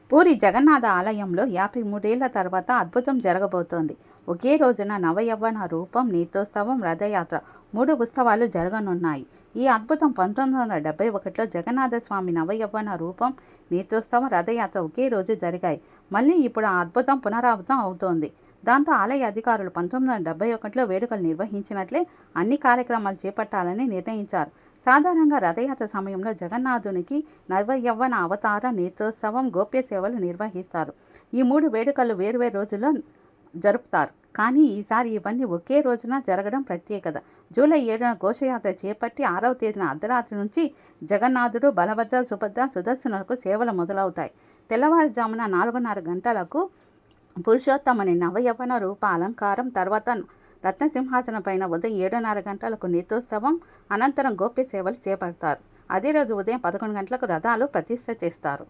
పూరి జగన్నాథ ఆలయంలో 53 ఏళ్ల తర్వాత అద్భుతం జరగబోతోంది. ఒకే రోజున నవయవ్వన రూపం, నీతోత్సవం, రథయాత్ర 3 ఉత్సవాలు జరగనున్నాయి. ఈ అద్భుతం 1971లో జగన్నాథస్వామి నవయవ్వన రూపం, నీతోత్సవం, రథయాత్ర ఒకే రోజు జరిగాయి. మళ్ళీ ఇప్పుడు ఆ అద్భుతం పునరావృతం అవుతోంది. దాంతో ఆలయ అధికారులు 1971లో వేడుకలు నిర్వహించినట్లే అన్ని కార్యక్రమాలు చేపట్టాలని నిర్ణయించారు. సాధారణంగా రథయాత్ర సమయంలో జగన్నాథునికి నవయవ్వన అవతారం, నీతోత్సవం, గోప్య సేవలు నిర్వహిస్తారు. ఈ 3 వేడుకలు వేర్వేరు రోజుల్లో జరుపుతారు. కానీ ఈసారి ఇవన్నీ ఒకే రోజున జరగడం ప్రత్యేకత. జూలై 7న ఘోషయాత్ర చేపట్టి 6వ తేదీన అర్ధరాత్రి నుంచి జగన్నాథుడు, బలభద్ర, సుభద్ర, సుదర్శనులకు సేవలు మొదలవుతాయి. తెల్లవారుజామున 4:30 గంటలకు పురుషోత్తముని నవయవ్వన రూప అలంకారం, తర్వాత రత్నసింహాసనం పైన ఉదయం 7:30 గంటలకు నీతోత్సవం, అనంతరం గోప్య సేవలు చేపడతారు. అదే రోజు ఉదయం 11 గంటలకు రథాలు ప్రతిష్ఠ చేస్తారు.